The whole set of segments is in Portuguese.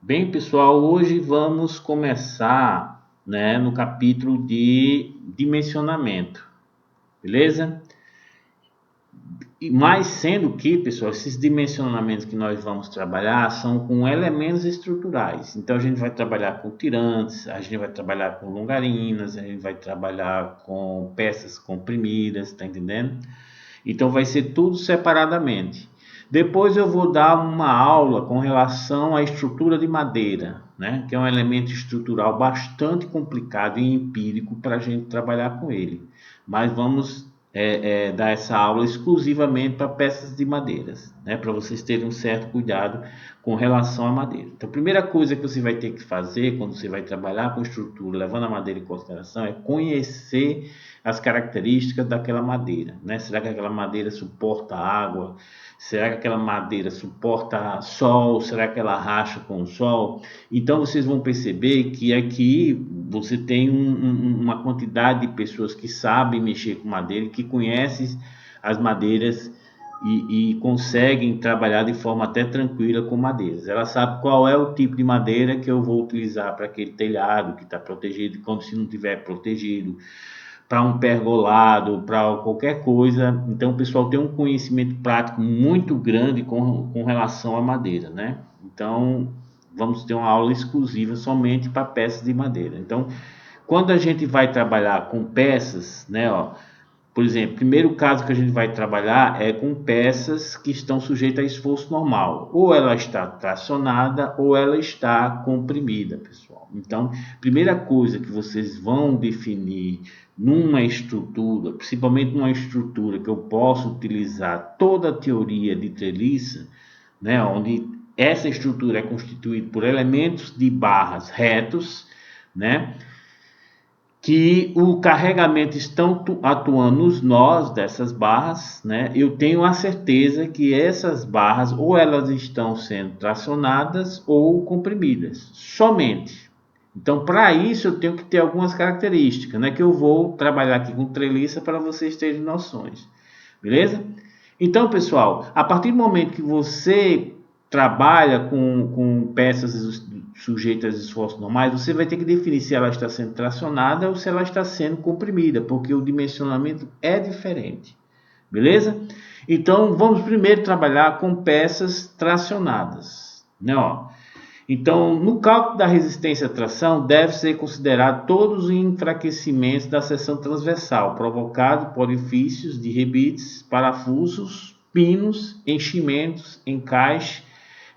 Bem, pessoal, hoje vamos começar, no capítulo de dimensionamento, beleza? Mas sendo que, pessoal, esses dimensionamentos que nós vamos trabalhar são com elementos estruturais. Então a gente vai trabalhar com tirantes, a gente vai trabalhar com longarinas, a gente vai trabalhar com peças comprimidas, tá entendendo? Então vai ser tudo separadamente. Depois eu vou dar uma aula com relação à estrutura de madeira, que é um elemento estrutural bastante complicado e empírico para a gente trabalhar com ele. Mas vamos dar essa aula exclusivamente para peças de madeiras, para vocês terem um certo cuidado com relação à madeira. Então, a primeira coisa que você vai ter que fazer quando você vai trabalhar com estrutura, levando a madeira em consideração, é conhecer as características daquela madeira, Será que aquela madeira suporta água? Será que aquela madeira suporta sol? Será que ela racha com o sol? Então vocês vão perceber que aqui você tem uma quantidade de pessoas que sabem mexer com madeira, que conhecem as madeiras e conseguem trabalhar de forma até tranquila com madeiras. Ela sabe qual é o tipo de madeira que eu vou utilizar para aquele telhado que está protegido, como se não estiver protegido, para um pergolado, para qualquer coisa. Então o pessoal tem um conhecimento prático muito grande com relação à madeira, Então vamos ter uma aula exclusiva somente para peças de madeira. Então, quando a gente vai trabalhar com peças, por exemplo, o primeiro caso que a gente vai trabalhar é com peças que estão sujeitas a esforço normal. Ou ela está tracionada ou ela está comprimida, pessoal. Então, primeira coisa que vocês vão definir numa estrutura, principalmente numa estrutura que eu posso utilizar toda a teoria de treliça, onde essa estrutura é constituída por elementos de barras retos, que o carregamento estão atuando nos nós dessas barras, Eu tenho a certeza que essas barras ou elas estão sendo tracionadas ou comprimidas, somente. Então, para isso eu tenho que ter algumas características, que eu vou trabalhar aqui com treliça para vocês terem noções, beleza? Então, pessoal, a partir do momento que você trabalha com peças sujeitas a esforços normais, você vai ter que definir se ela está sendo tracionada ou se ela está sendo comprimida, porque o dimensionamento é diferente, beleza? Então, vamos primeiro trabalhar com peças tracionadas, Então, no cálculo da resistência à tração, deve ser considerado todos os enfraquecimentos da seção transversal, provocados por orifícios de rebites, parafusos, pinos, enchimentos, encaixe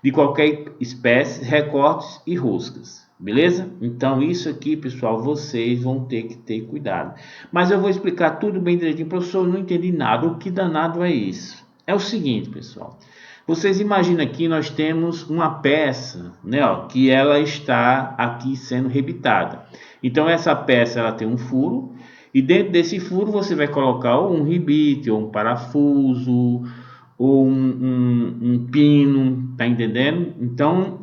de qualquer espécie, recortes e roscas. Beleza? Então, isso aqui, pessoal, vocês vão ter que ter cuidado. Mas eu vou explicar tudo bem direitinho. Professor, eu não entendi nada. O que danado é isso? É o seguinte, pessoal. Vocês imaginam aqui, nós temos uma peça, que ela está aqui sendo rebitada. Então, essa peça, ela tem um furo. E dentro desse furo, você vai colocar ou um rebite, ou um parafuso, ou um pino, tá entendendo? Então,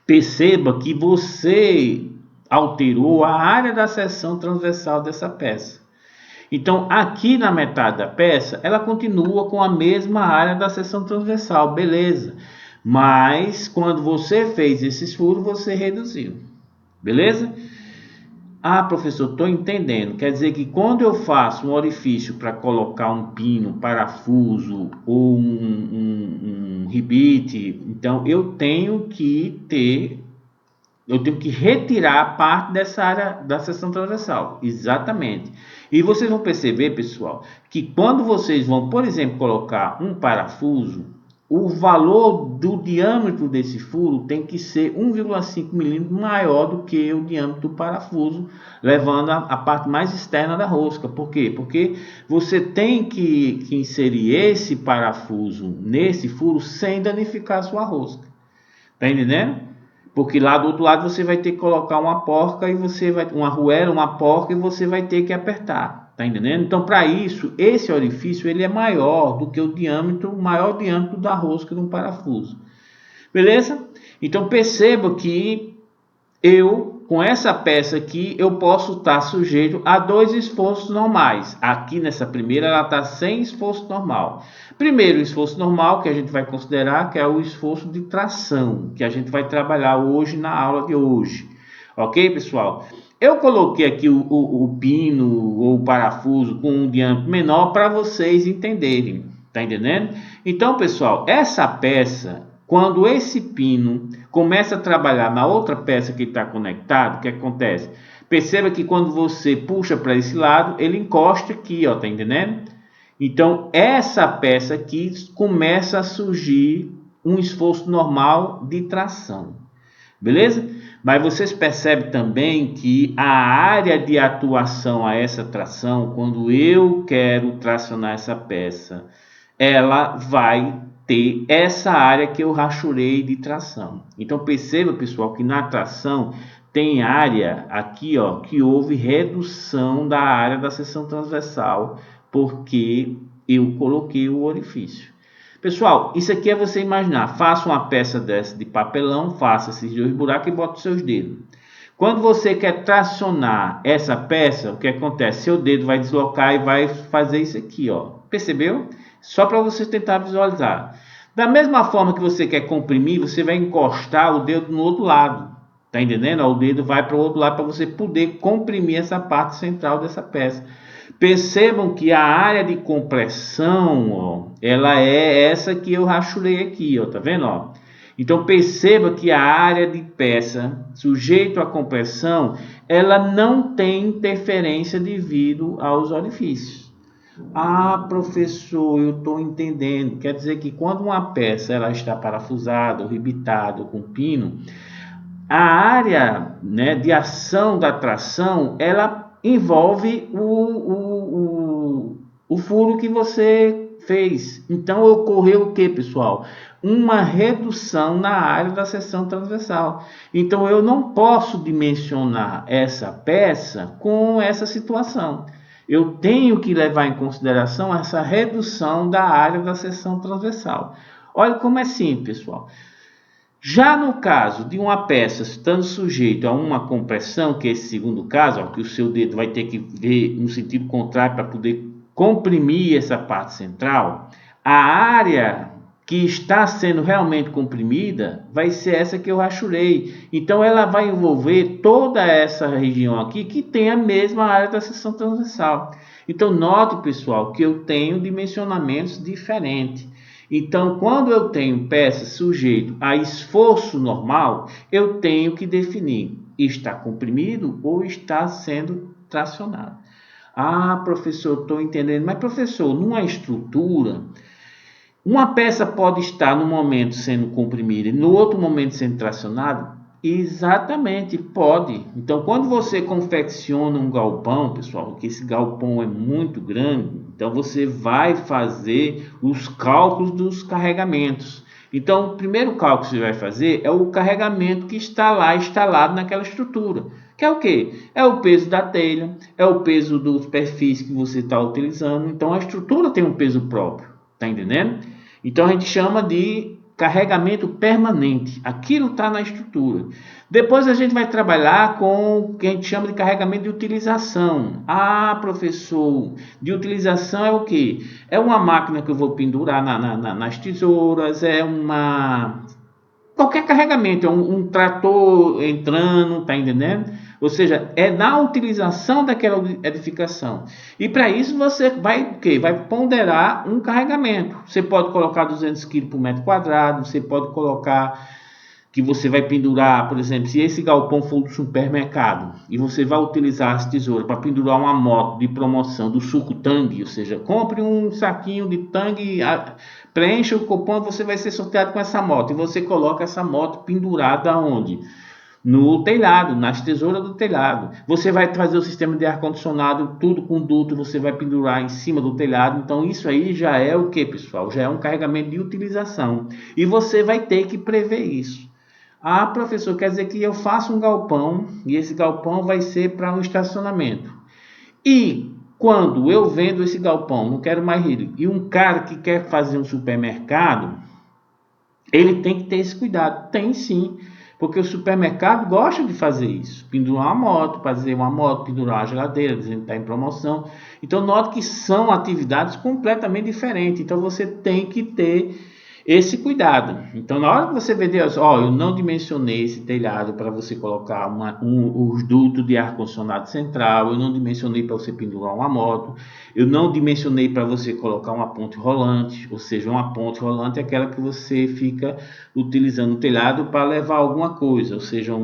perceba que você alterou a área da seção transversal dessa peça. Então, aqui na metade da peça, ela continua com a mesma área da seção transversal, beleza. Mas, quando você fez esses furos, você reduziu, beleza? Ah, professor, estou entendendo. Quer dizer que quando eu faço um orifício para colocar um pino, parafuso ou um rebite, então eu tenho que retirar parte dessa área da seção transversal. Exatamente. E vocês vão perceber, pessoal, que quando vocês vão, por exemplo, colocar um parafuso, o valor do diâmetro desse furo tem que ser 1,5 milímetros maior do que o diâmetro do parafuso, levando a parte mais externa da rosca. Por quê? Porque você tem que inserir esse parafuso nesse furo sem danificar a sua rosca. Tá entendendo? Porque lá do outro lado você vai ter que colocar uma porca e uma arruela, uma porca, e você vai ter que apertar. Tá entendendo? Então, para isso, esse orifício ele é maior do que o maior diâmetro da rosca de um parafuso. Beleza? Então, perceba que eu com essa peça aqui, eu posso estar sujeito a 2 esforços normais. Aqui nessa primeira, ela está sem esforço normal. Primeiro, o esforço normal, que a gente vai considerar que é o esforço de tração, que a gente vai trabalhar hoje na aula de hoje. Ok, pessoal? Eu coloquei aqui o pino ou o parafuso com um diâmetro menor para vocês entenderem. Tá entendendo? Então, pessoal, essa peça, quando esse pino começa a trabalhar na outra peça que está conectado, o que acontece? Perceba que quando você puxa para esse lado, ele encosta aqui, ó, tá entendendo? Então, essa peça aqui começa a surgir um esforço normal de tração. Beleza? Mas vocês percebem também que a área de atuação a essa tração, quando eu quero tracionar essa peça, ela vai ter essa área que eu rachurei de tração. Então perceba, pessoal, que na tração tem área aqui, ó, que houve redução da área da seção transversal, porque eu coloquei o orifício. Pessoal, isso aqui é você imaginar. Faça uma peça dessa de papelão, faça esses 2 buracos e bota os seus dedos. Quando você quer tracionar essa peça, o que acontece? Seu dedo vai deslocar e vai fazer isso aqui, ó. Percebeu? Só para você tentar visualizar. Da mesma forma que você quer comprimir, você vai encostar o dedo no outro lado. Tá entendendo? O dedo vai para o outro lado para você poder comprimir essa parte central dessa peça. Percebam que a área de compressão, ó, ela é essa que eu rachurei aqui, ó, tá vendo? Ó? Então perceba que a área de peça sujeito à compressão, ela não tem interferência devido aos orifícios. Ah, professor, eu estou entendendo. Quer dizer que quando uma peça ela está parafusada, ou ribitada, ou com pino, a área, né, de ação da tração, ela envolve o furo que você fez. Então ocorreu o que, pessoal? Uma redução na área da seção transversal. Então eu não posso dimensionar essa peça com essa situação. Eu tenho que levar em consideração essa redução da área da seção transversal. Olha como é simples, pessoal. Já no caso de uma peça estando sujeito a uma compressão, que é esse segundo caso, ó, que o seu dedo vai ter que ver no sentido contrário para poder comprimir essa parte central, a área que está sendo realmente comprimida vai ser essa que eu rachurei. Então ela vai envolver toda essa região aqui que tem a mesma área da seção transversal. Então note, pessoal, que eu tenho dimensionamentos diferentes. Então, quando eu tenho peça sujeito a esforço normal, eu tenho que definir está comprimido ou está sendo tracionado. Ah, professor, estou entendendo. Mas, professor, numa estrutura, uma peça pode estar no momento sendo comprimida e no outro momento sendo tracionada? Exatamente, pode. Então, quando você confecciona um galpão, pessoal, que esse galpão é muito grande, então você vai fazer os cálculos dos carregamentos. Então, o primeiro cálculo que você vai fazer é o carregamento que está lá instalado naquela estrutura. Que é o quê? É o peso da telha, é o peso dos perfis que você está utilizando. Então, a estrutura tem um peso próprio. Está entendendo? Então, a gente chama de carregamento permanente. Aquilo está na estrutura. Depois a gente vai trabalhar com o que a gente chama de carregamento de utilização. Ah, professor, de utilização é o quê? É uma máquina que eu vou pendurar nas tesouras, é uma... qualquer carregamento, é um trator entrando, tá entendendo? Ou seja, é na utilização daquela edificação. E para isso você vai o quê? Vai ponderar um carregamento. Você pode colocar 200 kg por metro quadrado, você pode colocar que você vai pendurar, por exemplo, se esse galpão for do supermercado e você vai utilizar as tesouras para pendurar uma moto de promoção do suco Tang, ou seja, compre um saquinho de Tang, preencha o cupom, você vai ser sorteado com essa moto e você coloca essa moto pendurada onde? No telhado, nas tesouras do telhado. Você vai trazer o sistema de ar-condicionado, tudo com duto, você vai pendurar em cima do telhado. Então isso aí já é o que, pessoal? Já é um carregamento de utilização. E você vai ter que prever isso. Ah, professor, quer dizer que eu faço um galpão e esse galpão vai ser para um estacionamento. E quando eu vendo esse galpão, não quero mais rir, e um cara que quer fazer um supermercado, ele tem que ter esse cuidado. Tem sim. Porque o supermercado gosta de fazer isso. Pendurar uma moto, fazer uma moto, pendurar uma geladeira, dizendo que está em promoção. Então, note que são atividades completamente diferentes. Então, você tem que ter esse cuidado. Então, na hora que você vê, eu não dimensionei esse telhado para você colocar os dutos de ar-condicionado central, eu não dimensionei para você pendurar uma moto, eu não dimensionei para você colocar uma ponte rolante, ou seja, uma ponte rolante é aquela que você fica utilizando o telhado para levar alguma coisa, ou seja,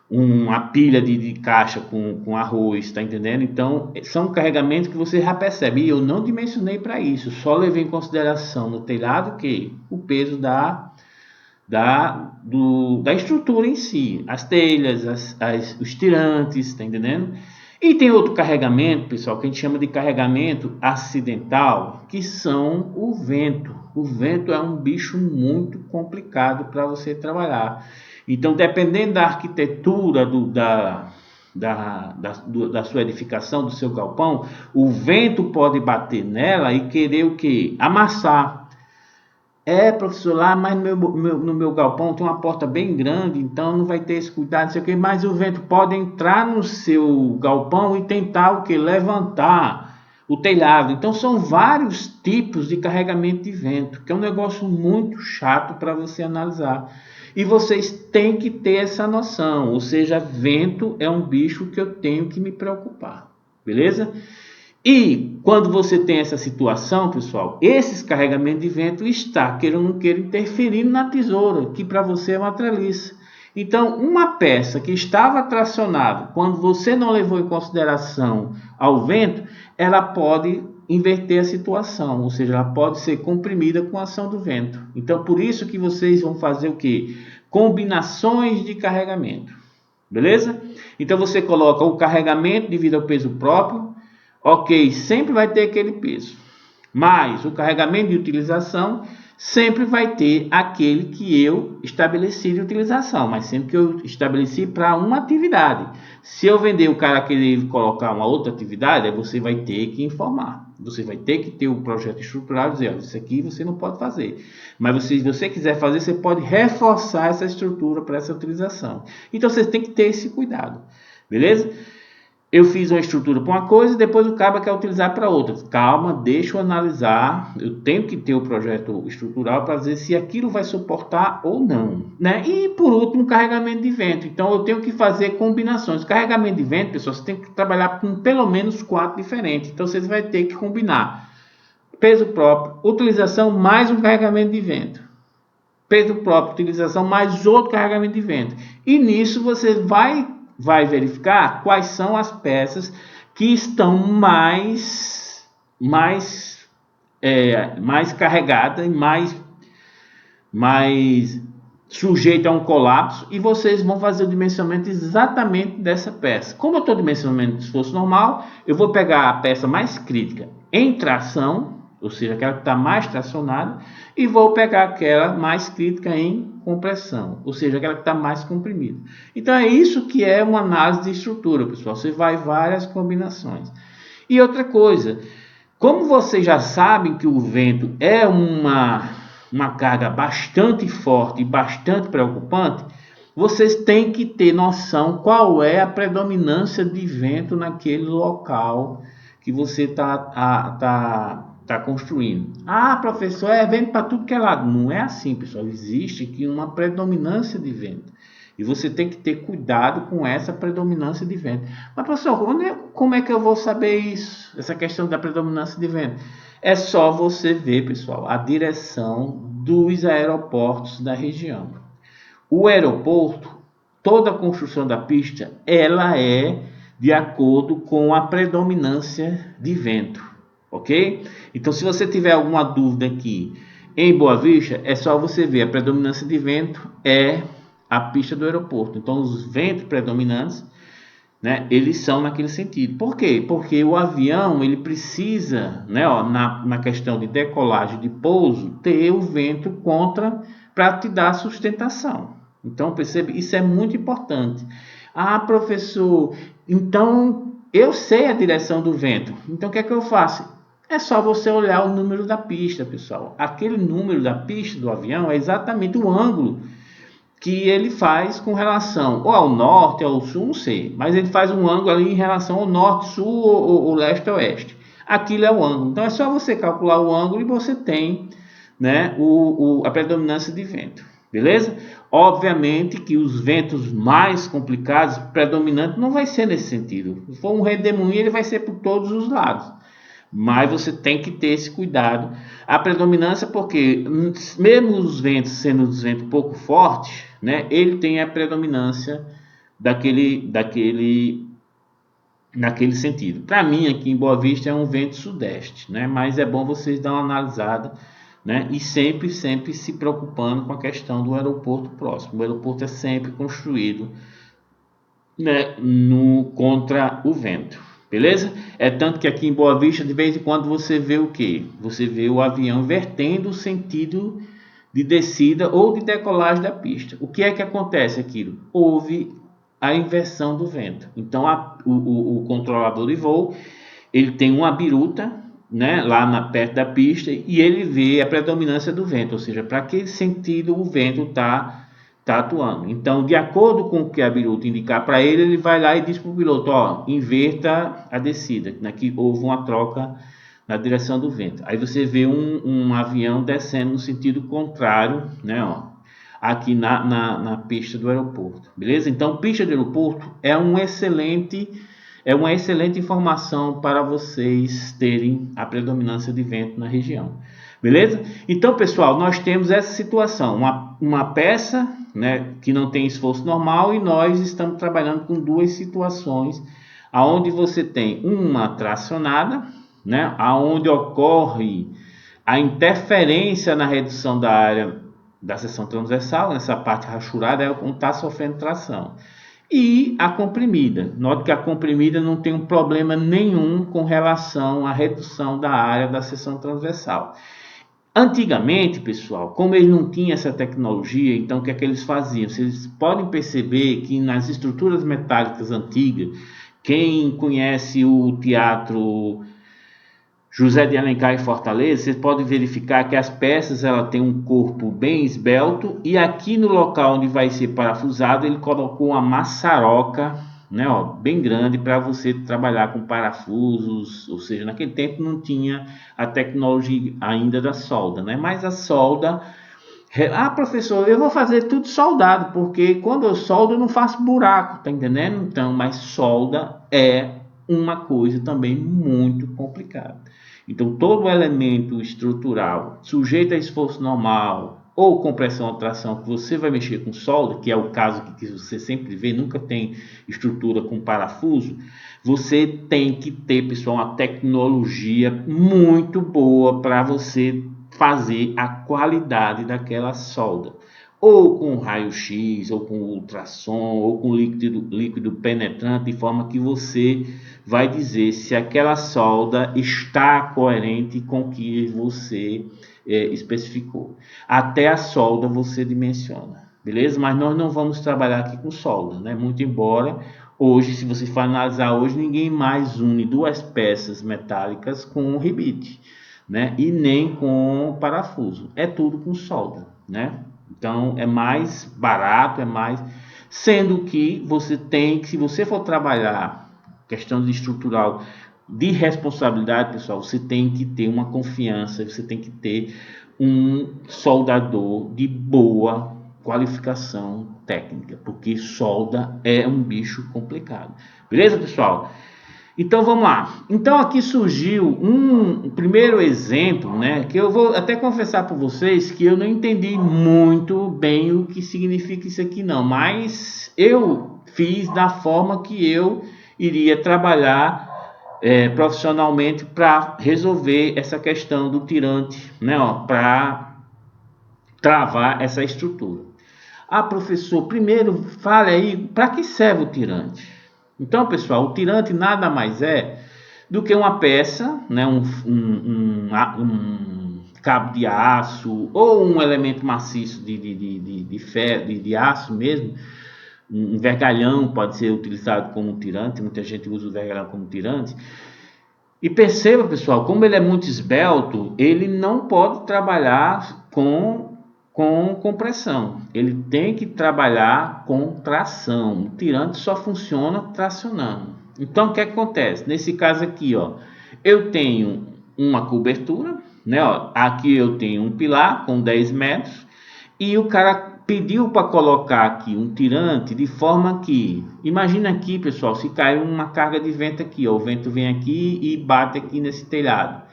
uma pilha de caixa com arroz, tá entendendo? Então, são carregamentos que você já percebe. E eu não dimensionei para isso, só levei em consideração no telhado que o peso da estrutura em si, as telhas, os tirantes, tá entendendo? E tem outro carregamento, pessoal, que a gente chama de carregamento acidental, que são o vento. O vento é um bicho muito complicado para você trabalhar. Então, dependendo da arquitetura da sua edificação, do seu galpão, o vento pode bater nela e querer o quê? Amassar. Professor, lá, mas no meu galpão tem uma porta bem grande, então não vai ter esse cuidado, não sei o quê, mas o vento pode entrar no seu galpão e tentar o quê? Levantar o telhado. Então são vários tipos de carregamento de vento, que é um negócio muito chato para você analisar. E vocês têm que ter essa noção, ou seja, vento é um bicho que eu tenho que me preocupar, beleza? E quando você tem essa situação, pessoal, esses carregamentos de vento está, queira ou não queira, interferindo na tesoura, que para você é uma treliça. Então, uma peça que estava tracionada, quando você não levou em consideração ao vento, ela pode inverter a situação, ou seja, ela pode ser comprimida com a ação do vento. Então, por isso que vocês vão fazer o quê? Combinações de carregamento, beleza? Então, você coloca o carregamento devido ao peso próprio. Ok, sempre vai ter aquele peso, mas o carregamento de utilização sempre vai ter aquele que eu estabeleci de utilização, mas sempre que eu estabeleci para uma atividade. Se eu vender o cara querer colocar uma outra atividade, aí você vai ter que informar. Você vai ter que ter o projeto estruturado e dizer, isso aqui você não pode fazer. Mas se você quiser fazer, você pode reforçar essa estrutura para essa utilização. Então você tem que ter esse cuidado, beleza? Eu fiz uma estrutura para uma coisa e depois o cara quer utilizar para outra. Calma, deixa eu analisar. Eu tenho que ter o projeto estrutural para dizer se aquilo vai suportar ou não, né? E por último, carregamento de vento. Então eu tenho que fazer combinações. Carregamento de vento, pessoal, você tem que trabalhar com pelo menos 4 diferentes. Então você vai ter que combinar peso próprio, utilização mais um carregamento de vento. Peso próprio, utilização mais outro carregamento de vento. E nisso você vai verificar quais são as peças que estão mais carregadas e mais sujeita a um colapso, e vocês vão fazer o dimensionamento exatamente dessa peça. Como eu estou dimensionando de esforço normal, eu vou pegar a peça mais crítica em tração, ou seja, aquela que está mais tracionada, e vou pegar aquela mais crítica em compressão, ou seja, aquela que está mais comprimida. Então é isso que é uma análise de estrutura, pessoal. Você vai várias combinações. E outra coisa, como vocês já sabem que o vento é uma carga bastante forte e bastante preocupante, vocês têm que ter noção qual é a predominância de vento naquele local que você está construindo. Professor, é vento para tudo que é lado. Não é assim, pessoal. Existe aqui uma predominância de vento. E você tem que ter cuidado com essa predominância de vento. Mas, professor, como é que eu vou saber isso? Essa questão da predominância de vento? É só você ver, pessoal, a direção dos aeroportos da região. O aeroporto, toda a construção da pista, ela é de acordo com a predominância de vento. Ok? Então, se você tiver alguma dúvida aqui em Boa Vista, é só você ver a predominância de vento é a pista do aeroporto. Então, os ventos predominantes, né, eles são naquele sentido. Por quê? Porque o avião ele precisa, né, na questão de decolagem de pouso, ter o vento contra para te dar sustentação. Então, percebe? Isso é muito importante. Professor, então eu sei a direção do vento. Então, o que é que eu faço? É só você olhar o número da pista, pessoal. Aquele número da pista do avião é exatamente o ângulo que ele faz com relação ou ao norte, ou ao sul, não sei, mas ele faz um ângulo ali em relação ao norte, sul ou leste ou oeste. Aquilo é o ângulo. Então é só você calcular o ângulo e você tem, né, a predominância de vento. Beleza? Obviamente que os ventos mais complicados, predominante, não vai ser nesse sentido. Se for um redemoinho, ele vai ser por todos os lados. Mas você tem que ter esse cuidado. A predominância, porque mesmo os ventos sendo os ventos pouco fortes, né, ele tem a predominância naquele sentido. Para mim, aqui em Boa Vista, é um vento sudeste, né, mas é bom vocês dar uma analisada, né, e sempre se preocupando com a questão do aeroporto próximo. O aeroporto é sempre construído, né, contra o vento. Beleza? É tanto que aqui em Boa Vista, de vez em quando, você vê o quê? Você vê o avião invertendo o sentido de descida ou de decolagem da pista. O que é que acontece aquilo? Houve a inversão do vento. Então, o controlador de voo, ele tem uma biruta, né, perto da pista, e ele vê a predominância do vento, ou seja, para que sentido o vento está atuando. Então, de acordo com o que a biruta indicar para ele, ele vai lá e diz para o piloto, ó, inverta a descida, né, que houve uma troca na direção do vento. Aí você vê um avião descendo no sentido contrário, né, ó, aqui na pista do aeroporto, beleza? Então, pista do aeroporto é uma excelente informação para vocês terem a predominância de vento na região. Beleza? Então, pessoal, nós temos essa situação, uma peça, né, que não tem esforço normal, e nós estamos trabalhando com duas situações, aonde você tem uma tracionada, né, aonde ocorre a interferência na redução da área da seção transversal, nessa parte rachurada, é onde está sofrendo tração. E a comprimida. Note que a comprimida não tem um problema nenhum com relação à redução da área da seção transversal. Antigamente, pessoal, como eles não tinham essa tecnologia, então o que é que eles faziam? Vocês podem perceber que nas estruturas metálicas antigas, quem conhece o teatro José de Alencar em Fortaleza, vocês podem verificar que as peças ela tem um corpo bem esbelto, e aqui no local onde vai ser parafusado ele colocou uma maçaroca, né, ó, bem grande, para você trabalhar com parafusos, ou seja, naquele tempo não tinha a tecnologia ainda da solda, né, mas a solda, professor, eu vou fazer tudo soldado, porque quando eu soldo eu não faço buraco, tá entendendo? Então, mas solda é uma coisa também muito complicada. Então, todo elemento estrutural sujeito a esforço normal ou compressão ou tração que você vai mexer com solda, que é o caso que você sempre vê, nunca tem estrutura com parafuso, você tem que ter, pessoal, uma tecnologia muito boa para você fazer a qualidade daquela solda. Ou com raio-x, ou com ultrassom, ou com líquido penetrante, de forma que você vai dizer se aquela solda está coerente com o que você especificou. Até a solda você dimensiona, beleza? Mas nós não vamos trabalhar aqui com solda, né? Muito embora hoje, se você for analisar hoje, ninguém mais une duas peças metálicas com um ribite, né? E nem com parafuso. É tudo com solda, né? Então é mais barato, sendo que você tem que, se você for trabalhar questão de estrutural de responsabilidade, pessoal, você tem que ter uma confiança, você tem que ter um soldador de boa qualificação técnica, porque solda é um bicho complicado. Beleza, pessoal? Então vamos lá. Então aqui surgiu um primeiro exemplo, né, que eu vou até confessar para vocês que eu não entendi muito bem o que significa isso aqui não, mas eu fiz da forma que eu iria trabalhar profissionalmente para resolver essa questão do tirante, né, para travar essa estrutura. Professor, primeiro fale aí para que serve o tirante. Então, pessoal, o tirante nada mais é do que uma peça, né, um cabo de aço ou um elemento maciço de ferro, de aço mesmo. Um vergalhão pode ser utilizado como tirante, muita gente usa o vergalhão como tirante. E perceba, pessoal, como ele é muito esbelto, ele não pode trabalhar com compressão. Ele tem que trabalhar com tração. O tirante só funciona tracionando. Então, o que acontece? Nesse caso aqui, ó, eu tenho uma cobertura, né? Ó, aqui eu tenho um pilar com 10 metros e o cara pediu para colocar aqui um tirante de forma que, imagina aqui, pessoal, se cai uma carga de vento aqui, ó, o vento vem aqui e bate aqui nesse telhado.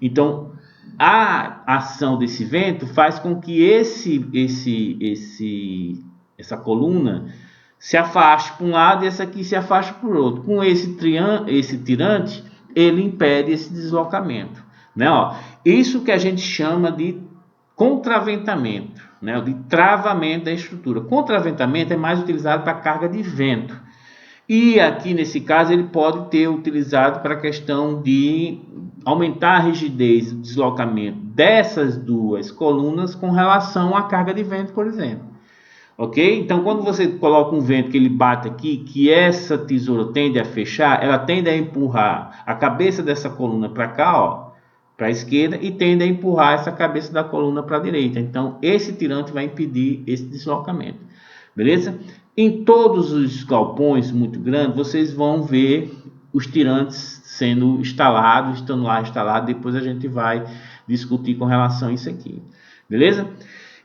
Então, a ação desse vento faz com que essa coluna se afaste para um lado e essa aqui se afaste para o outro. Com esse tirante, ele impede esse deslocamento, né? Ó, isso que a gente chama de contraventamento, né? De travamento da estrutura. Contraventamento é mais utilizado para carga de vento. E aqui nesse caso ele pode ter utilizado para a questão de aumentar a rigidez do deslocamento dessas duas colunas com relação à carga de vento, por exemplo. Ok? Então, quando você coloca um vento que ele bate aqui, que essa tesoura tende a fechar, ela tende a empurrar a cabeça dessa coluna para cá, ó, para a esquerda, e tende a empurrar essa cabeça da coluna para a direita. Então, esse tirante vai impedir esse deslocamento. Beleza? Em todos os galpões muito grandes, vocês vão ver os tirantes sendo instalados, estando lá instalados. Depois a gente vai discutir com relação a isso aqui. Beleza?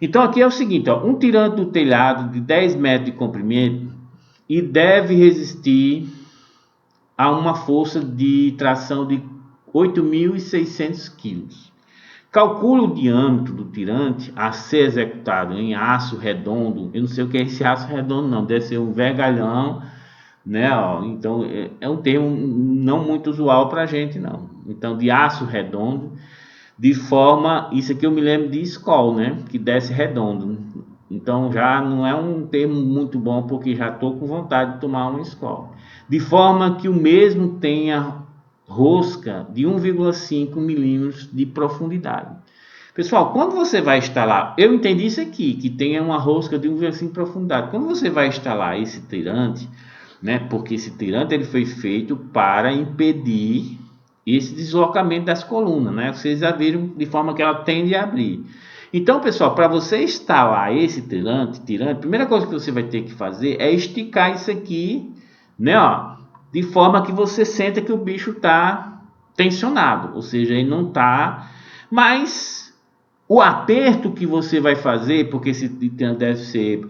Então aqui é o seguinte, ó, um tirante do telhado de 10 metros de comprimento e deve resistir a uma força de tração de 8.600 kg. Calcule o diâmetro do tirante a ser executado em aço redondo. Eu não sei o que é esse aço redondo não, deve ser um vergalhão, né? Ó, então é um termo não muito usual para a gente não. Então de aço redondo, de forma, isso aqui eu me lembro de escola, né? Que desce redondo. Então já não é um termo muito bom porque já estou com vontade de tomar uma escola. De forma que o mesmo tenha rosca de 1,5 milímetros de profundidade. Pessoal, quando você vai instalar, eu entendi isso aqui, que tenha uma rosca de 1,5 de profundidade. Quando você vai instalar esse tirante, né? Porque esse tirante ele foi feito para impedir esse deslocamento das colunas, né? Vocês já viram de forma que ela tende a abrir. Então, pessoal, para você instalar esse tirante, a primeira coisa que você vai ter que fazer é esticar isso aqui, né? Ó, de forma que você senta que o bicho está tensionado, ou seja, ele não está. Mas o aperto que você vai fazer, porque esse tirante deve ser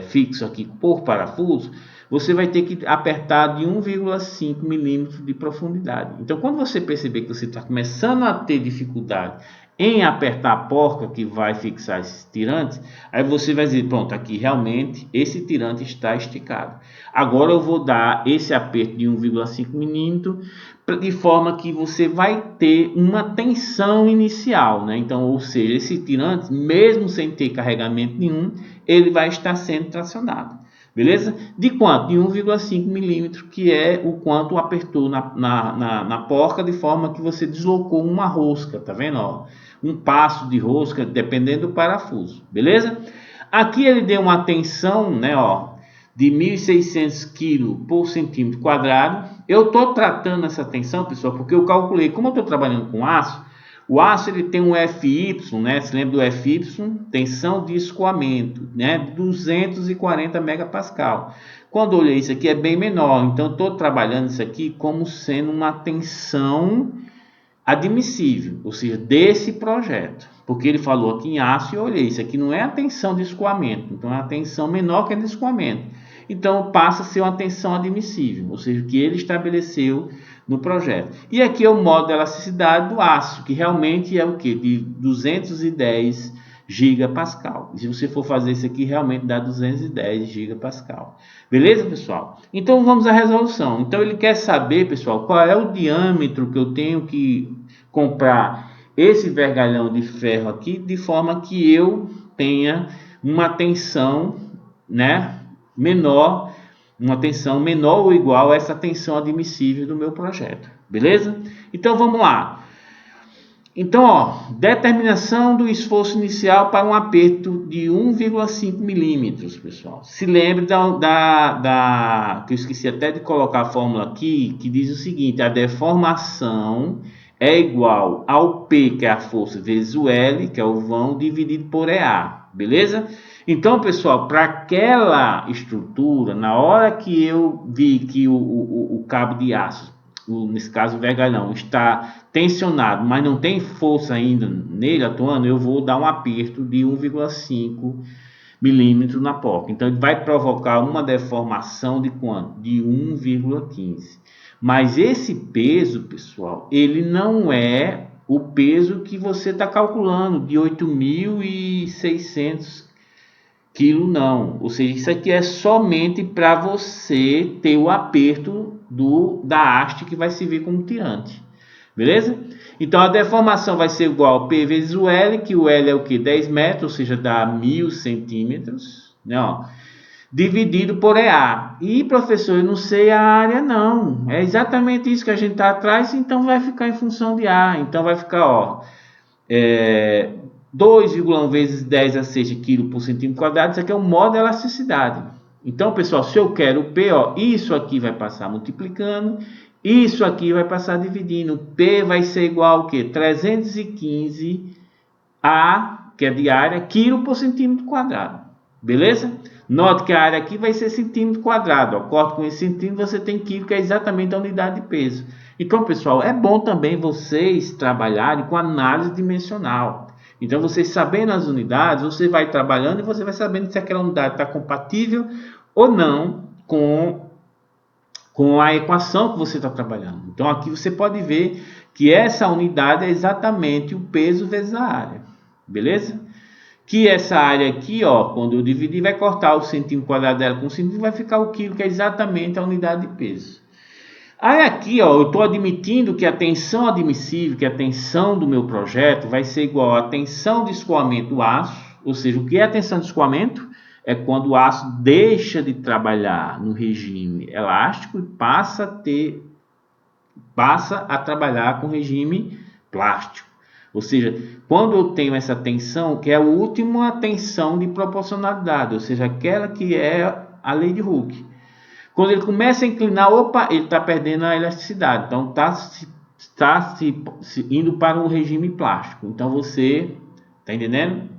fixo aqui por parafuso, você vai ter que apertar de 1,5 milímetros de profundidade. Então, quando você perceber que você está começando a ter dificuldade em apertar a porca que vai fixar esses tirantes, aí você vai dizer, pronto, aqui realmente esse tirante está esticado. Agora eu vou dar esse aperto de 1,5 milímetro de forma que você vai ter uma tensão inicial, né? Então, ou seja, esse tirante, mesmo sem ter carregamento nenhum, ele vai estar sendo tracionado. Beleza? De quanto? De 1,5 milímetros, que é o quanto apertou na porca, de forma que você deslocou uma rosca, tá vendo? Ó, um passo de rosca, dependendo do parafuso, beleza? Aqui ele deu uma tensão, né, ó, de 1.600 kg por centímetro quadrado. Eu estou tratando essa tensão, pessoal, porque eu calculei, como eu estou trabalhando com aço, o aço ele tem um FY, né? Se lembra do FY? Tensão de escoamento, né? 240 megapascal. Quando eu olhei isso aqui é bem menor, então estou trabalhando isso aqui como sendo uma tensão admissível, ou seja, desse projeto. Porque ele falou aqui em aço e eu olhei, isso aqui não é a tensão de escoamento, então é a tensão menor que a de escoamento. Então passa a ser uma tensão admissível, ou seja, que ele estabeleceu no projeto. E aqui é o modo de elasticidade do aço, que realmente é o que? De 210 gigapascal. E se você for fazer isso aqui, realmente dá 210 gigapascal. Beleza, pessoal? Então vamos à resolução. Então ele quer saber, pessoal, qual é o diâmetro que eu tenho que comprar esse vergalhão de ferro aqui, de forma que eu tenha uma tensão, né, menor, uma tensão menor ou igual a essa tensão admissível do meu projeto, beleza? Então vamos lá. Então, ó, determinação do esforço inicial para um aperto de 1,5 milímetros, pessoal. Se lembre que eu esqueci até de colocar a fórmula aqui, que diz o seguinte: a deformação é igual ao P, que é a força, vezes o L, que é o vão, dividido por EA, beleza? Então, pessoal, para aquela estrutura, na hora que eu vi que o cabo de aço, nesse caso o vergalhão, está tensionado, mas não tem força ainda nele atuando, eu vou dar um aperto de 1,5 milímetros na porca. Então ele vai provocar uma deformação de quanto? De 1,15. Mas esse peso, pessoal, ele não é o peso que você está calculando de 8.600 quilos, não. Ou seja, isso aqui é somente para você ter o aperto da haste que vai servir como tirante. Beleza? Então a deformação vai ser igual a P vezes o L, que o L é o que? 10 metros, ou seja, dá 1.000 centímetros, né? Ó, dividido por EA. E professor, eu não sei a área não. É exatamente isso que a gente está atrás, então vai ficar em função de A. Então vai ficar, ó, 2,1 vezes 10 a 6 kg por centímetro quadrado. Isso aqui é o modo de elasticidade. Então, pessoal, se eu quero o P, ó, isso aqui vai passar multiplicando. Isso aqui vai passar dividindo. P vai ser igual ao que? 315 A, que é de área, quilo por centímetro quadrado. Beleza? Note que a área aqui vai ser centímetro quadrado. Ó. Corta com esse centímetro, você tem quilo, que é exatamente a unidade de peso. Então, pessoal, é bom também vocês trabalharem com análise dimensional. Então, vocês sabendo as unidades, você vai trabalhando e você vai sabendo se aquela unidade está compatível ou não com a equação que você está trabalhando. Então aqui você pode ver que essa unidade é exatamente o peso vezes a área, beleza? Que essa área aqui, ó, quando eu dividir, vai cortar o centímetro quadrado dela com centímetro, vai ficar o quilo, que é exatamente a unidade de peso. Aí aqui, ó, eu estou admitindo que a tensão admissível, que a tensão do meu projeto, vai ser igual à tensão de escoamento do aço, ou seja, o que é a tensão de escoamento? É quando o aço deixa de trabalhar no regime elástico e passa a trabalhar com regime plástico. Ou seja, quando eu tenho essa tensão, que é a última tensão de proporcionalidade, ou seja, aquela que é a lei de Hooke. Quando ele começa a inclinar, opa, ele está perdendo a elasticidade. Então está indo para um regime plástico. Então você está entendendo?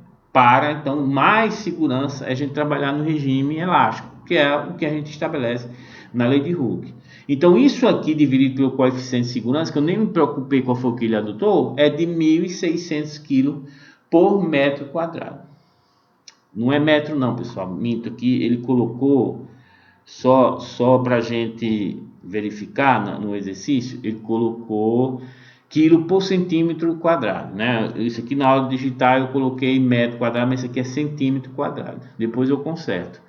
Então mais segurança é a gente trabalhar no regime elástico, que é o que a gente estabelece na lei de Hooke. Então isso aqui dividido pelo coeficiente de segurança, que eu nem me preocupei qual foi o que ele adotou, é de 1.600 kg por metro quadrado. Não é metro não, pessoal, minto aqui, ele colocou só para a gente verificar no exercício, ele colocou quilo por centímetro quadrado, né? Isso aqui na aula digital eu coloquei metro quadrado, mas isso aqui é centímetro quadrado. Depois eu conserto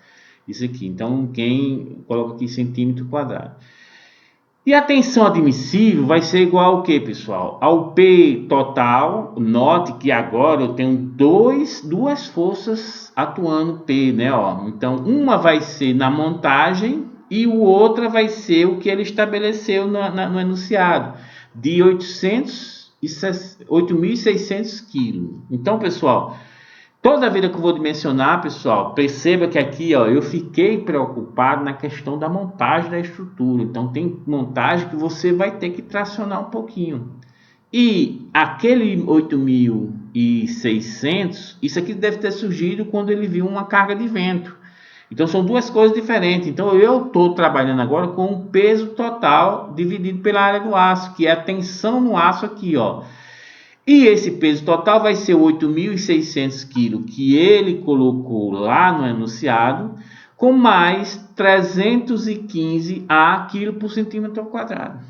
isso aqui. Então quem coloca aqui centímetro quadrado. E a tensão admissível vai ser igual ao que, pessoal? Ao P total. Note que agora eu tenho duas forças atuando P, né? Ó. Então uma vai ser na montagem e o outra vai ser o que ele estabeleceu no enunciado, de 8.600 quilos. Então, pessoal, toda vida que eu vou dimensionar, pessoal, perceba que aqui, ó, eu fiquei preocupado na questão da montagem da estrutura. Então, tem montagem que você vai ter que tracionar um pouquinho. E aquele 8.600, isso aqui deve ter surgido quando ele viu uma carga de vento. Então são duas coisas diferentes. Então eu estou trabalhando agora com o peso total dividido pela área do aço, que é a tensão no aço aqui, ó. E esse peso total vai ser 8.600 kg que ele colocou lá no enunciado, com mais 315 A kg por centímetro quadrado.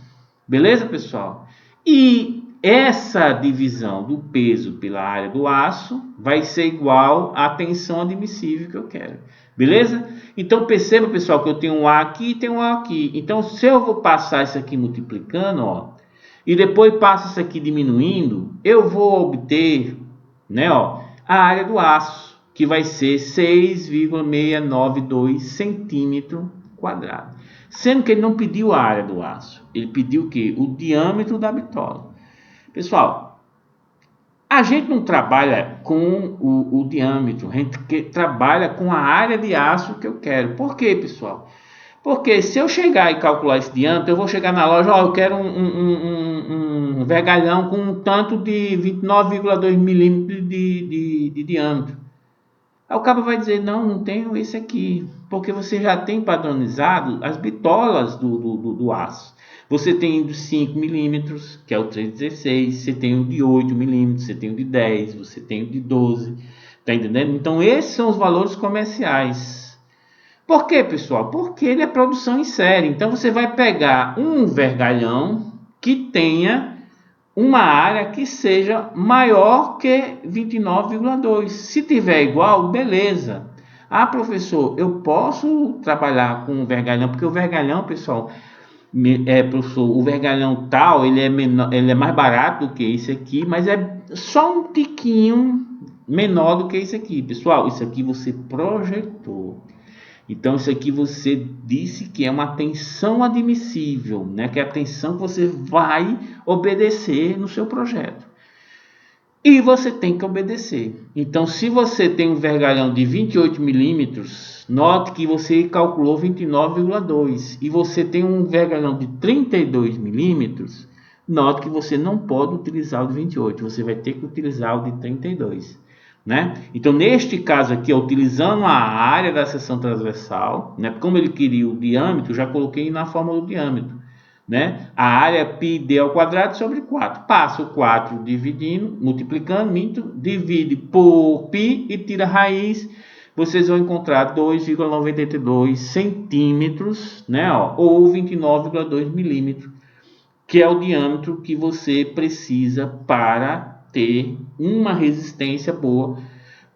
Beleza, pessoal? E essa divisão do peso pela área do aço vai ser igual à tensão admissível que eu quero. Beleza? Então perceba, pessoal, que eu tenho um A aqui e tenho um A aqui. Então se eu vou passar isso aqui multiplicando, ó, e depois passo isso aqui diminuindo, eu vou obter, né, ó, a área do aço, que vai ser 6,692 centímetro quadrado. Sendo que ele não pediu a área do aço, ele pediu o quê? O diâmetro da bitola. Pessoal, A gente não trabalha com o diâmetro, a gente trabalha com a área de aço que eu quero. Por quê, pessoal? Porque se eu chegar e calcular esse diâmetro, eu vou chegar na loja, ó, eu quero um vergalhão com um tanto de 29,2 milímetros de diâmetro. Aí o cara vai dizer, não tenho esse aqui, porque você já tem padronizado as bitolas do aço. Você tem o de 5 milímetros, que é o 316, você tem o de 8 milímetros, você tem o de 10, você tem o de 12, tá entendendo? Então esses são os valores comerciais. Por quê, pessoal? Porque ele é produção em série. Então você vai pegar um vergalhão que tenha uma área que seja maior que 29,2. Se tiver igual, beleza. Ah, professor, eu posso trabalhar com o vergalhão, porque o vergalhão, pessoal, professor, o vergalhão tal, ele é menor, ele é mais barato do que esse aqui, mas é só um tiquinho menor do que esse aqui. Pessoal, isso aqui você projetou. Então isso aqui você disse que é uma tensão admissível, né? Que é a tensão que você vai obedecer no seu projeto. E você tem que obedecer. Então se você tem um vergalhão de 28 milímetros, note que você calculou 29,2. E você tem um vergalhão de 32 milímetros, note que você não pode utilizar o de 28. Você vai ter que utilizar o de 32. Né? Então, neste caso aqui, utilizando a área da seção transversal, né? Como ele queria o diâmetro, já coloquei na fórmula do diâmetro. Né? A área πd ao quadrado sobre 4. Passa o 4 dividindo, multiplicando, divide por π e tira a raiz. Vocês vão encontrar 2,92 centímetros, né? Ou 29,2 milímetros, que é o diâmetro que você precisa para ter uma resistência boa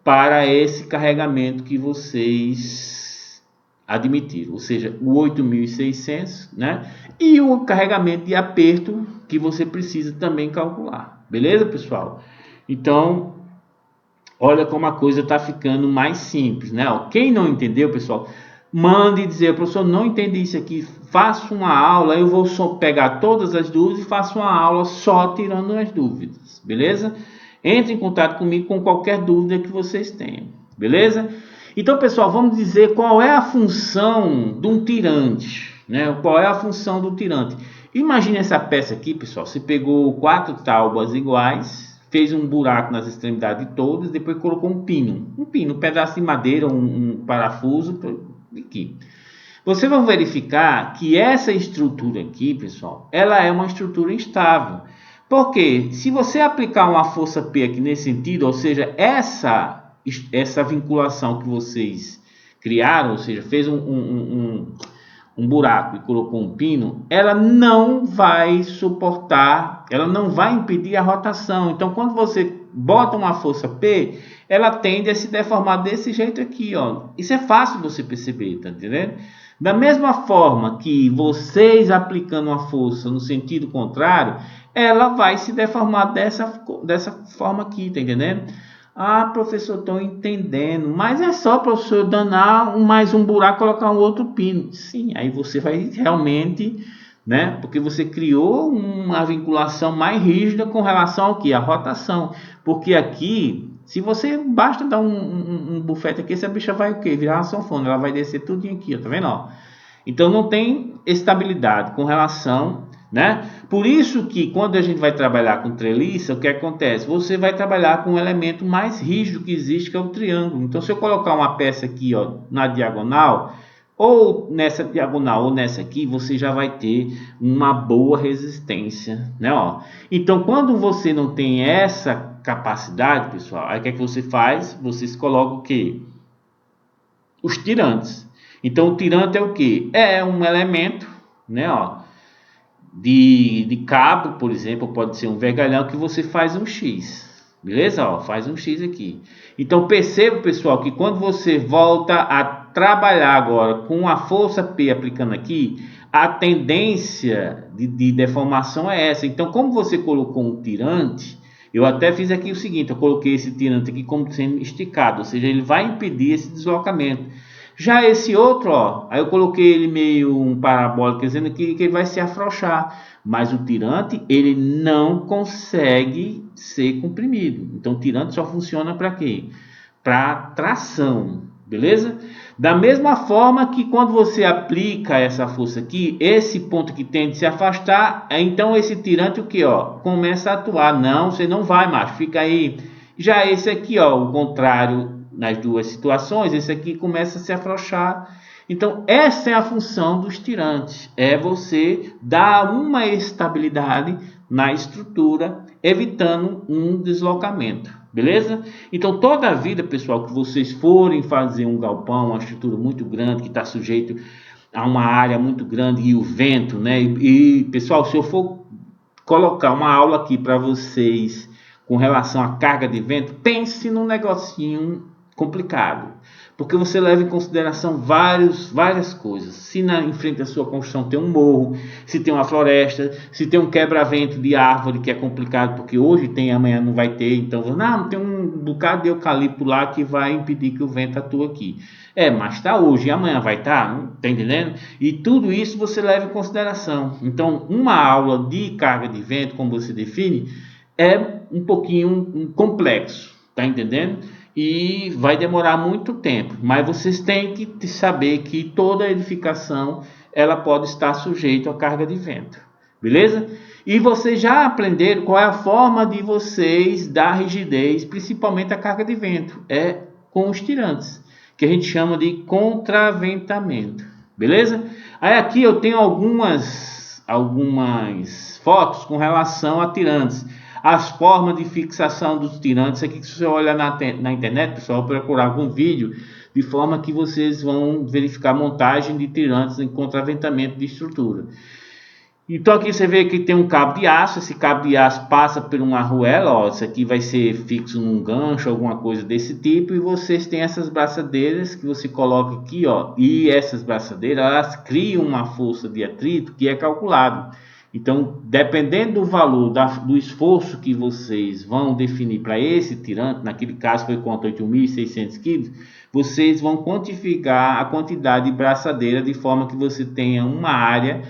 para esse carregamento que vocês admitiram, ou seja, o 8.600, né? E o carregamento de aperto que você precisa também calcular, beleza, pessoal? Então, olha como a coisa está ficando mais simples, né? Quem não entendeu, pessoal, mande dizer, professor, não entendi isso aqui, faço uma aula, eu vou só pegar todas as dúvidas e faço uma aula só tirando as dúvidas, beleza? Entre em contato comigo com qualquer dúvida que vocês tenham, beleza? Então, pessoal, vamos dizer qual é a função de um tirante, né? Qual é a função do tirante? Imagine essa peça aqui, pessoal, você pegou 4 tábuas iguais, fez um buraco nas extremidades todas, depois colocou um pino, um pedaço de madeira, um parafuso aqui. Você vai verificar que essa estrutura aqui, pessoal, ela é uma estrutura instável. Porque se você aplicar uma força P aqui nesse sentido, ou seja, essa vinculação que vocês criaram, ou seja, fez um buraco e colocou um pino, ela não vai suportar, ela não vai impedir a rotação. Então, quando você bota uma força P, ela tende a se deformar desse jeito aqui, ó. Isso é fácil você perceber, tá entendendo? Da mesma forma que vocês aplicando uma força no sentido contrário, ela vai se deformar dessa forma aqui, tá entendendo? Ah, professor, estou entendendo. Mas é só, professor, danar mais um buraco, colocar um outro pino. Sim, aí você vai realmente, né? Porque você criou uma vinculação mais rígida com relação ao que? A rotação. Porque aqui, se você basta dar um bufete aqui, essa bicha vai o quê? Virar uma sanfona. Ela vai descer tudinho aqui, ó, tá vendo? Ó? Então não tem estabilidade com relação, né? Por isso que quando a gente vai trabalhar com treliça, o que acontece? Você vai trabalhar com um elemento mais rígido que existe, que é o triângulo. Então se eu colocar uma peça aqui, ó, na diagonal, ou nessa diagonal ou nessa aqui, você já vai ter uma boa resistência, né? Ó. Então quando você não tem essa capacidade, pessoal, aí o que é que você faz? Vocês colocam o quê? Os tirantes. Então o tirante é o que? É um elemento, né, ó, de cabo, por exemplo, pode ser um vergalhão que você faz um X, beleza? Ó, faz um X aqui. Então perceba, pessoal, que quando você volta a trabalhar agora com a força P aplicando aqui, a tendência de deformação é essa. Então, como você colocou um tirante, eu até fiz aqui o seguinte, eu coloquei esse tirante aqui como sendo esticado, ou seja, ele vai impedir esse deslocamento. Já esse outro, ó, aí eu coloquei ele meio um parabólico, dizendo que ele vai se afrouxar. Mas o tirante, ele não consegue ser comprimido. Então, o tirante só funciona para quê? Para tração, beleza? Da mesma forma que quando você aplica essa força aqui, esse ponto que tende a se afastar, então esse tirante o que, ó, começa a atuar. Não, você não vai mais, fica aí. Já esse aqui, ó, o contrário nas duas situações, esse aqui começa a se afrouxar. Então, essa é a função dos tirantes, é você dar uma estabilidade na estrutura, evitando um deslocamento, beleza? Então, toda a vida, pessoal, que vocês forem fazer um galpão, uma estrutura muito grande, que está sujeito a uma área muito grande e o vento, né? Pessoal, se eu for colocar uma aula aqui para vocês com relação à carga de vento, pense num negocinho complicado, porque você leva em consideração várias coisas. Se em frente à sua construção tem um morro, se tem uma floresta, se tem um quebra-vento de árvore, que é complicado, porque hoje tem, amanhã não vai ter, então não, tem um bocado de eucalipto lá que vai impedir que o vento atue aqui. Mas está hoje e amanhã vai estar, tá entendendo? E tudo isso você leva em consideração. Então, uma aula de carga de vento, como você define, é um pouquinho complexo, tá entendendo? E vai demorar muito tempo, mas vocês têm que saber que toda edificação ela pode estar sujeita à carga de vento, beleza? E vocês já aprenderam qual é a forma de vocês dar rigidez, principalmente a carga de vento, é com os tirantes, que a gente chama de contraventamento, beleza? Aí aqui eu tenho algumas fotos com relação a tirantes. As formas de fixação dos tirantes, aqui que se você olhar na internet, pessoal, procurar algum vídeo, de forma que vocês vão verificar a montagem de tirantes em contraventamento de estrutura. Então aqui você vê que tem um cabo de aço, esse cabo de aço passa por uma arruela, ó, isso aqui vai ser fixo num gancho, alguma coisa desse tipo, e vocês têm essas braçadeiras que você coloca aqui, ó, e essas braçadeiras, elas criam uma força de atrito que é calculado. Então, dependendo do valor do esforço que vocês vão definir para esse tirante, naquele caso foi quanto 8.600 kg, vocês vão quantificar a quantidade de braçadeira de forma que você tenha uma área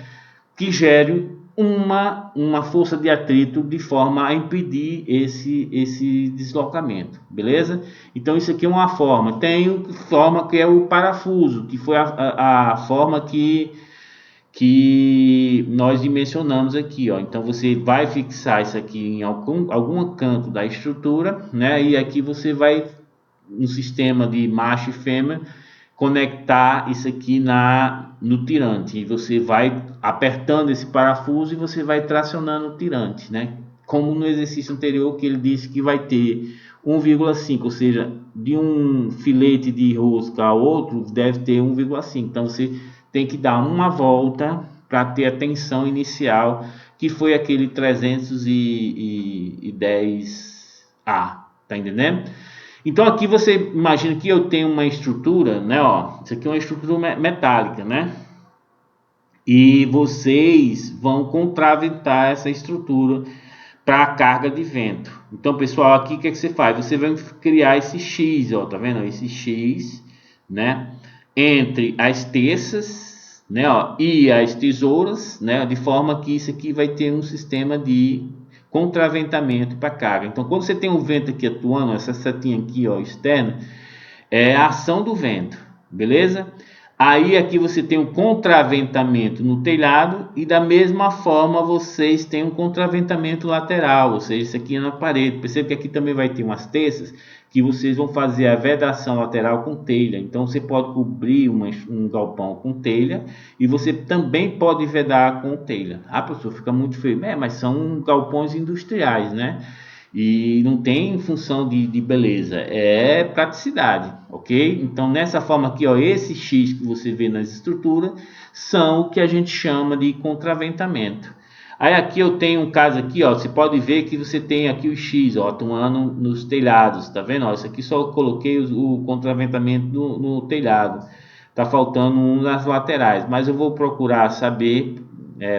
que gere uma força de atrito de forma a impedir esse deslocamento, beleza? Então isso aqui é uma forma. Tem forma que é o parafuso, que foi a forma que nós dimensionamos aqui, ó. Então você vai fixar isso aqui em algum canto da estrutura, né? E aqui você vai um sistema de macho e fêmea conectar isso aqui no tirante, e você vai apertando esse parafuso e você vai tracionando o tirante, né? Como no exercício anterior que ele disse que vai ter 1,5, ou seja, de um filete de rosca ao outro deve ter 1,5. Então você tem que dar uma volta para ter a tensão inicial, que foi aquele 310A, tá entendendo? Então aqui você imagina que eu tenho uma estrutura, né, ó, isso aqui é uma estrutura metálica, né? E vocês vão contraventar essa estrutura para a carga de vento. Então, pessoal, aqui o que você faz? Você vai criar esse X, ó, tá vendo? Esse X, né, entre as teças, né, ó, e as tesouras, né, de forma que isso aqui vai ter um sistema de contraventamento para carga. Então, quando você tem um vento aqui atuando, essa setinha aqui, ó, externa, é a ação do vento, beleza? Aí aqui você tem um contraventamento no telhado e da mesma forma vocês têm um contraventamento lateral, ou seja, isso aqui é na parede. Percebe que aqui também vai ter umas teças que vocês vão fazer a vedação lateral com telha. Então você pode cobrir um galpão com telha e você também pode vedar com telha. Ah, professor, fica muito feio. Mas são galpões industriais, né? E não tem função de beleza, é praticidade, ok? Então nessa forma aqui, ó, esse X que você vê nas estruturas são o que a gente chama de contraventamento. Aí aqui eu tenho um caso aqui, ó, você pode ver que você tem aqui o X, ó, atuando nos telhados, tá vendo? Ó, isso aqui só coloquei o contraventamento no telhado, tá faltando um nas laterais, mas eu vou procurar saber,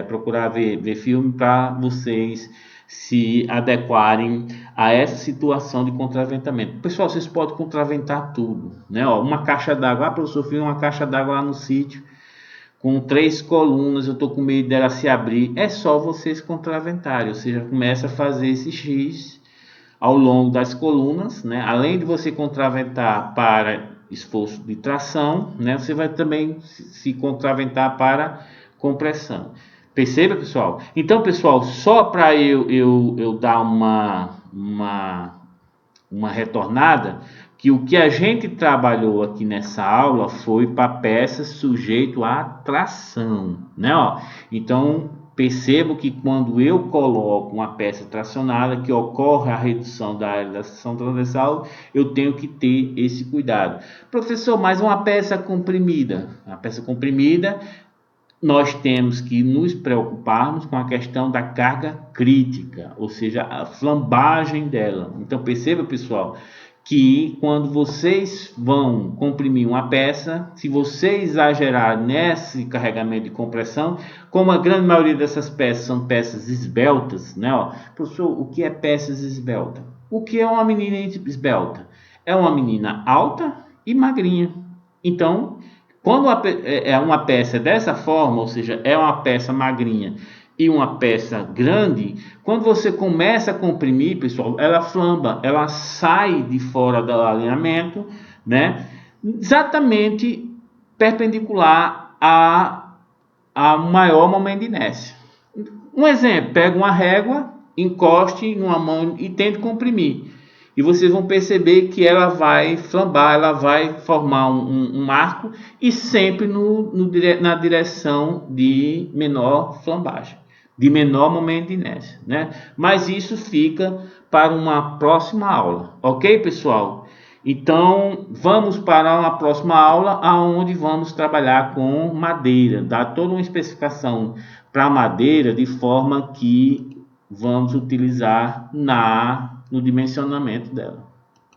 procurar ver filme para vocês se adequarem a essa situação de contraventamento. Pessoal, vocês podem contraventar tudo, né? Ó, uma caixa d'água, professor, fiz uma caixa d'água lá no sítio com 3 colunas, eu estou com medo dela se abrir. É só vocês contraventarem, ou seja, começa a fazer esse X ao longo das colunas, né? Além de você contraventar para esforço de tração, né? Você vai também se contraventar para compressão. Perceba, pessoal? Então, pessoal, só para eu dar uma retornada, que o que a gente trabalhou aqui nessa aula foi para peças sujeito à tração, né? Ó, então, percebo que quando eu coloco uma peça tracionada, que ocorre a redução da área da seção transversal, eu tenho que ter esse cuidado. Professor, mas uma peça comprimida? A peça comprimida, nós temos que nos preocuparmos com a questão da carga crítica, ou seja, a flambagem dela. Então perceba, pessoal, que quando vocês vão comprimir uma peça, se você exagerar nesse carregamento de compressão, como a grande maioria dessas peças são peças esbeltas, né? Ó, professor, o que é peças esbelta? O que é uma menina esbelta? É uma menina alta e magrinha. Então, quando é uma peça dessa forma, ou seja, é uma peça magrinha e uma peça grande, quando você começa a comprimir, pessoal, ela flamba, ela sai de fora do alinhamento, né? Exatamente perpendicular a maior momento de inércia. Um exemplo, pega uma régua, encoste numa mão e tente comprimir. E vocês vão perceber que ela vai flambar, ela vai formar um arco e sempre na direção de menor flambagem, de menor momento de inércia, né? Mas isso fica para uma próxima aula, ok, pessoal? Então, vamos para uma próxima aula, onde vamos trabalhar com madeira, dar toda uma especificação para madeira, de forma que vamos utilizar no dimensionamento dela.